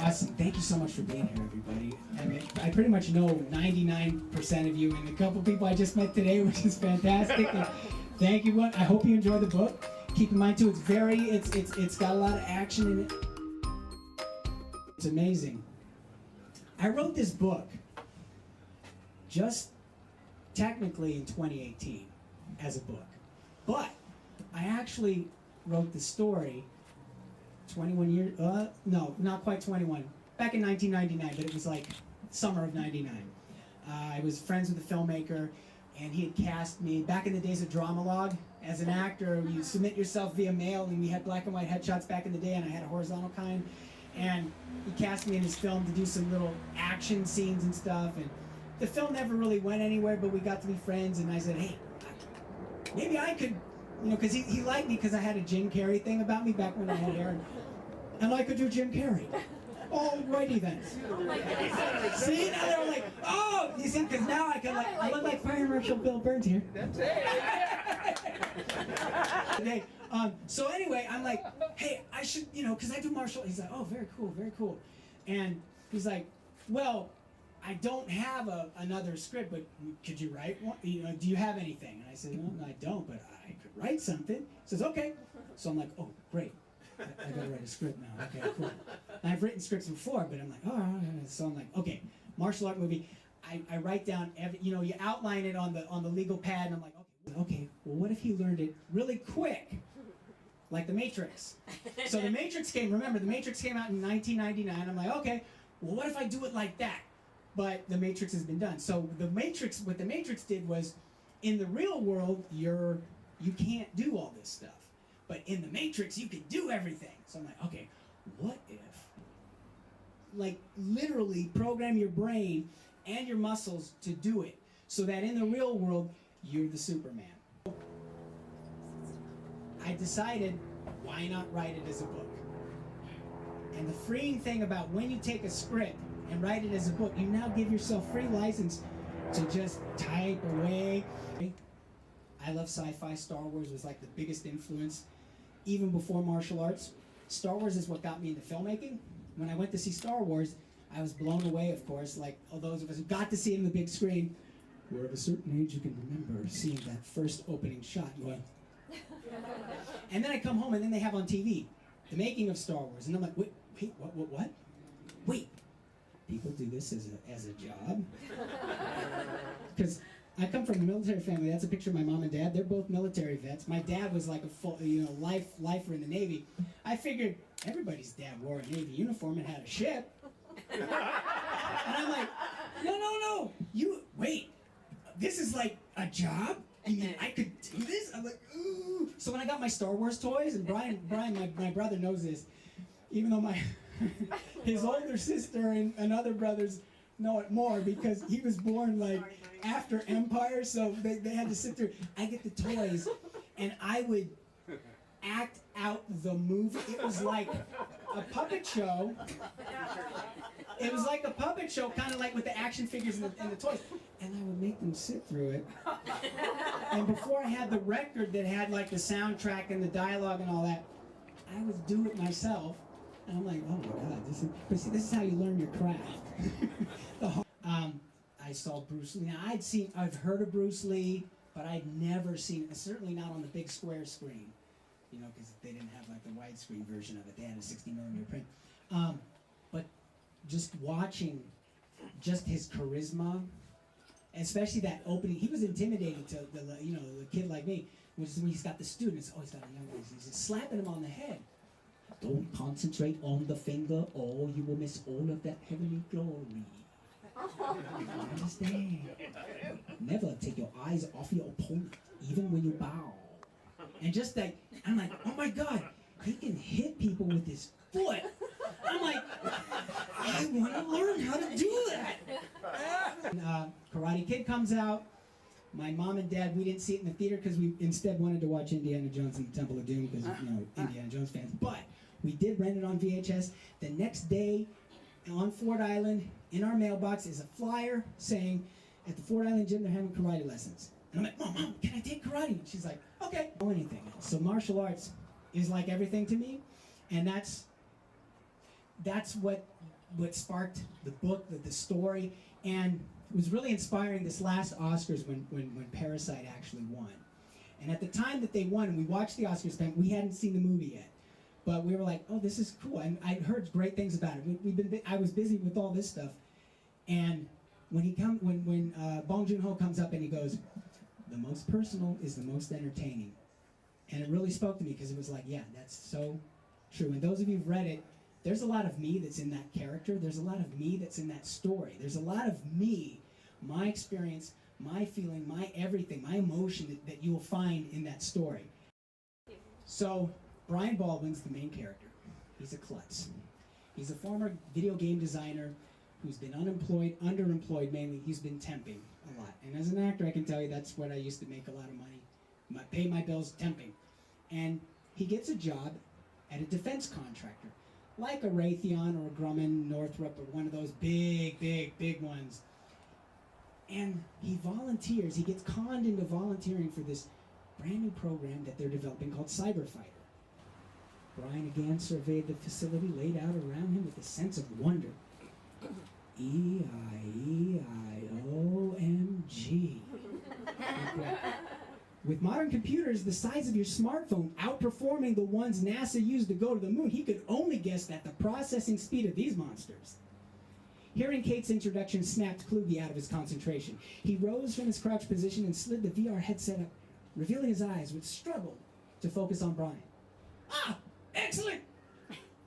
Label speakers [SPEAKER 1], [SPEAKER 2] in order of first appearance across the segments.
[SPEAKER 1] Awesome. Thank you so much for being here, everybody. I mean, I pretty much know 99% of you and a couple people I just met today, which is fantastic. And thank you. I hope you enjoy the book. Keep in mind too, it's got a lot of action in it. It's amazing. I wrote this book just technically in 2018 as a book, but I actually wrote the story 21 years, no, not quite 21, back in 1999, but it was like summer of 99. I was friends with a filmmaker, and he had cast me, back in the days of Dramalog, as an actor. You submit yourself via mail, and we had black and white headshots back in the day, and I had a horizontal kind, and he cast me in his film to do some little action scenes and stuff, and the film never really went anywhere, but we got to be friends, and I said, hey, maybe I could, you know, because he liked me because I had a Jim Carrey thing about me back when I had hair, and I could do Jim Carrey. Alrighty then. See, now they're like, oh, you see, because now I can I look like Fire Marshal Bill Burns here.
[SPEAKER 2] That's it.
[SPEAKER 1] So anyway, I'm like, hey, I should, you know, because I do martial. He's like, oh, very cool, very cool. And he's like, well, I don't have another script, but could you write one? You know, do you have anything? And I said, no, I don't, but I could write something. He says, okay. So I'm like, oh, great. I gotta write a script now. Okay, cool. And I've written scripts before, but I'm like, oh, so I'm like, okay, martial art movie. I write down every, you know, you outline it on the legal pad, and I'm like, okay, well, what if he learned it really quick, like The Matrix? So The Matrix came. Remember, The Matrix came out in 1999. I'm like, okay, well, what if I do it like that? But The Matrix has been done. So what The Matrix did was, in the real world, you can't do all this stuff. But in The Matrix, you can do everything. So I'm like, okay, what if, like, literally program your brain and your muscles to do it, so that in the real world, you're the Superman. I decided, why not write it as a book? And the freeing thing about when you take a script and write it as a book, you now give yourself free license to just type away. I love sci-fi. Star Wars was like the biggest influence, even before martial arts. Star Wars is what got me into filmmaking. When I went to see Star Wars, I was blown away, of course, like all those of us who got to see it on the big screen. We're of a certain age, you can remember seeing that first opening shot going. And then I come home, and then they have on TV the making of Star Wars, and I'm like, wait, what? Wait, people do this as a job? Because I come from a military family. That's a picture of my mom and dad. They're both military vets. My dad was like a full, lifer in the Navy. I figured everybody's dad wore a Navy uniform and had a ship. And I'm like, no, wait, this is like a job? You mean I could do this? I'm like, ooh. So when I got my Star Wars toys, and Brian, my brother knows this, even though his older sister and other brothers know it more because he was born like after Empire, so they had to sit through. I get the toys, and I would act out the movie. It was like a puppet show. It was like a puppet show, kind of like with the action figures and the toys. And I would make them sit through it. And before I had the record that had like the soundtrack and the dialogue and all that, I would do it myself. And I'm like, oh my God, this is how you learn your craft. I saw Bruce Lee. Now I've heard of Bruce Lee, but I'd never seen it, certainly not on the big square screen, you know, because they didn't have like the widescreen version of it. They had a 60mm print. But just watching just his charisma, especially that opening, he was intimidating to the kid like me, which is when he's got the students, he's got a young boy, he's just slapping him on the head. Don't concentrate on the finger, or you will miss all of that heavenly glory. Understand? Never take your eyes off your opponent, even when you bow. And just like, I'm like, oh my God, he can hit people with his foot. I'm like, I want to learn how to do that. And, Karate Kid comes out. My mom and dad, we didn't see it in the theater because we instead wanted to watch Indiana Jones and the Temple of Doom because, Indiana Jones fans. But we did rent it on VHS. The next day on Ford Island, in our mailbox, is a flyer saying, at the Ford Island gym, they're having karate lessons. And I'm like, Mom, can I take karate? And she's like, okay. Know anything else. So martial arts is like everything to me. And that's what what sparked the book, the story, and it was really inspiring this last Oscars when Parasite actually won. And at the time that they won, and we watched the Oscars then, we hadn't seen the movie yet. But we were like, oh, this is cool. And I heard great things about it. I was busy with all this stuff. And when Bong Joon-ho comes up and he goes, the most personal is the most entertaining. And it really spoke to me because it was like, yeah, that's so true. And those of you who've read it, there's a lot of me that's in that character. There's a lot of me that's in that story. There's a lot of me, my experience, my feeling, my everything, my emotion that you will find in that story. So Brian Baldwin's the main character. He's a klutz. He's a former video game designer who's been unemployed, underemployed mainly. He's been temping a lot. And as an actor, I can tell you that's what I used to make a lot of money. Pay my bills temping. And he gets a job at a defense contractor, like a Raytheon or a Grumman, Northrop, or one of those big ones. And he volunteers, he gets conned into volunteering for this brand new program that they're developing called Cyberfighter. Brian again surveyed the facility laid out around him with a sense of wonder. E-I-E-I-O-M-G. With modern computers the size of your smartphone outperforming the ones NASA used to go to the moon, he could only guess at the processing speed of these monsters. Hearing Kate's introduction snapped Kluge out of his concentration. He rose from his crouched position and slid the VR headset up, revealing his eyes, which struggled to focus on Brian. Ah, excellent!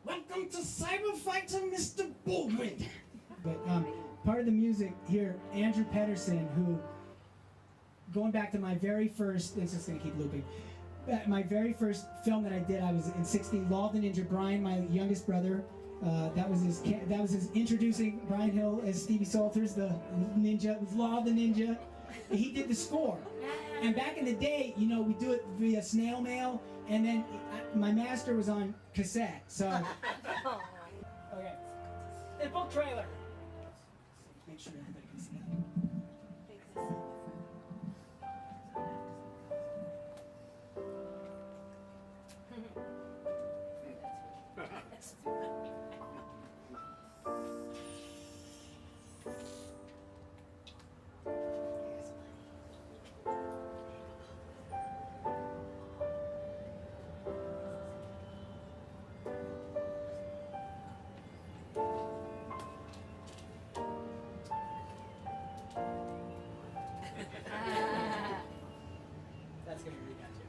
[SPEAKER 1] Welcome to Cyberfighter, Mr. Baldwin! But part of the music here, Andrew Pedersen, who, going back to my very first, this is going to keep looping, my very first film that I did, I was in 16, Law of the Ninja. Brian, my youngest brother, that was his introducing Brian Hill as Stevie Salters, the ninja. It was Law of the Ninja. He did the score. And back in the day, you know, we do it via snail mail, and then my master was on cassette. So, okay. The book trailer. Make sure everybody can see that.
[SPEAKER 2] That's funny.
[SPEAKER 1] That's going to be redone too.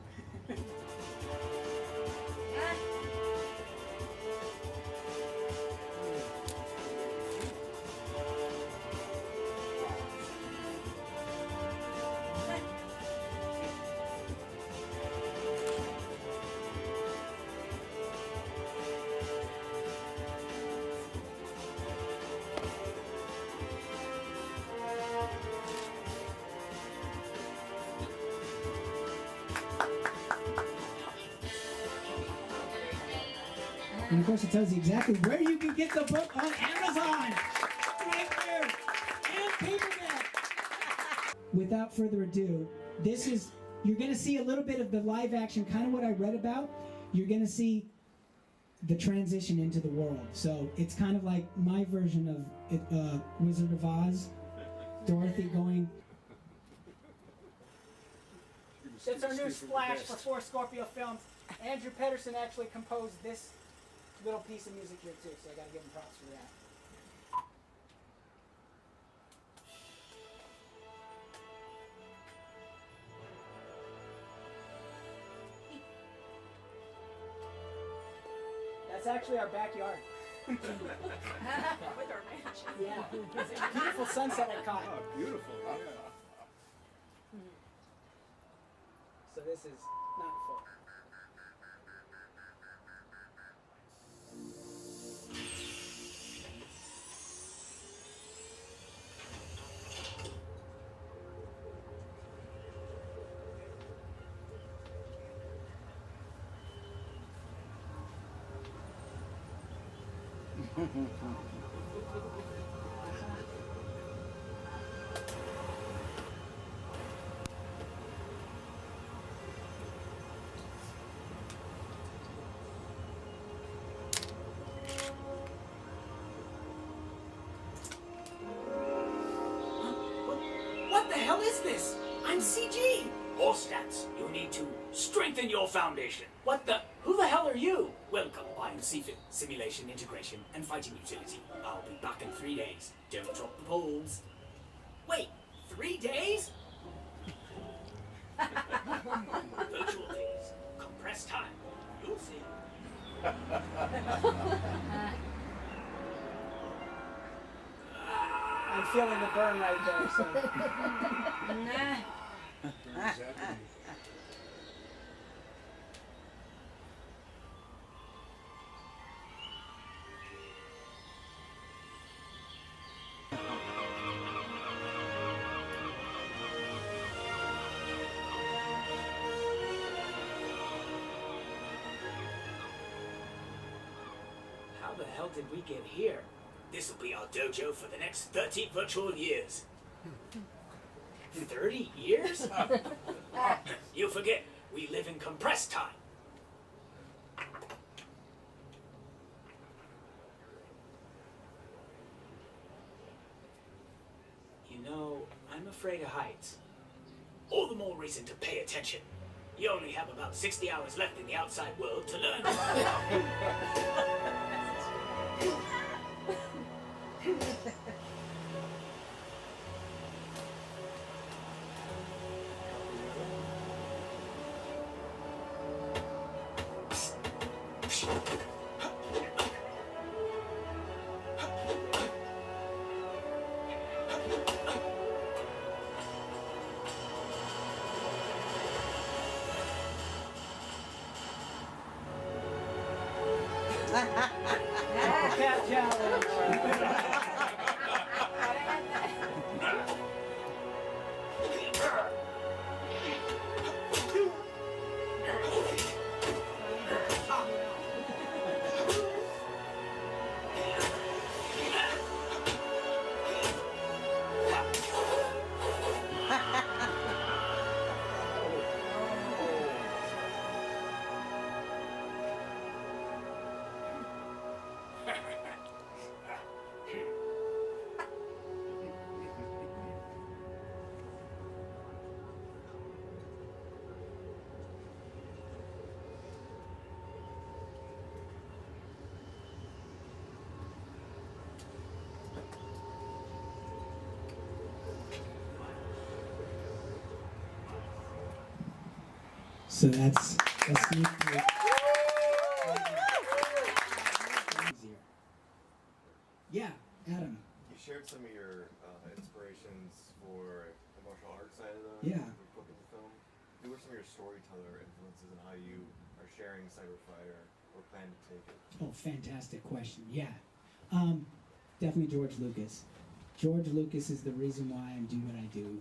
[SPEAKER 1] And of course it tells you exactly where you can get the book on Amazon. Right there. And paperback. Without further ado, you're going to see a little bit of the live action, kind of what I read about. You're going to see the transition into the world. So it's kind of like my version of Wizard of Oz. Dorothy going. It's our new splash for 4 Scorpio Films. Andrew Pedersen actually composed this little piece of music here too, so I gotta give him props for that. That's actually our backyard.
[SPEAKER 2] With our ranch.
[SPEAKER 1] Yeah, it's a beautiful sunset I caught.
[SPEAKER 3] Oh, beautiful. Yeah.
[SPEAKER 1] So this is not full.
[SPEAKER 3] hell is this? I'm CG. More stats. You need to strengthen your foundation. What the? Who the hell are you? Welcome. I'm CFIT, Simulation, Integration, and Fighting Utility. I'll be back in 3 days. Don't drop the balls. Wait, 3 days? Virtual days. Compressed time. You'll see.
[SPEAKER 1] I'm feeling the burn right there, so.
[SPEAKER 3] How the hell did we get here? This'll be our dojo for the next 30 virtual years. 30 years? You forget, we live in compressed time. You know, I'm afraid of heights. All the more reason to pay attention. You only have about 60 hours left in the outside world to learn.
[SPEAKER 1] Cat challenge. So that's neat. Easier. Yeah, Adam.
[SPEAKER 4] You shared some of your inspirations for the martial arts side of the
[SPEAKER 1] Yeah.
[SPEAKER 4] book of the film. Who are some of your storyteller influences and how you are sharing Cyberfighter or plan to take it?
[SPEAKER 1] Oh, fantastic question. Yeah. Definitely George Lucas. George Lucas is the reason why I do what I do,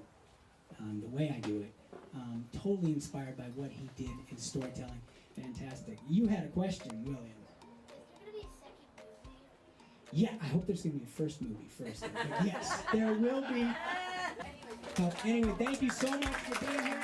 [SPEAKER 1] the way I do it. Totally inspired by what he did in storytelling. Fantastic. You had a question, William.
[SPEAKER 5] Is there gonna be a second movie?
[SPEAKER 1] Yeah, I hope there's going to be a first movie first. But yes, there will be. Anyway, thank you so much for being here.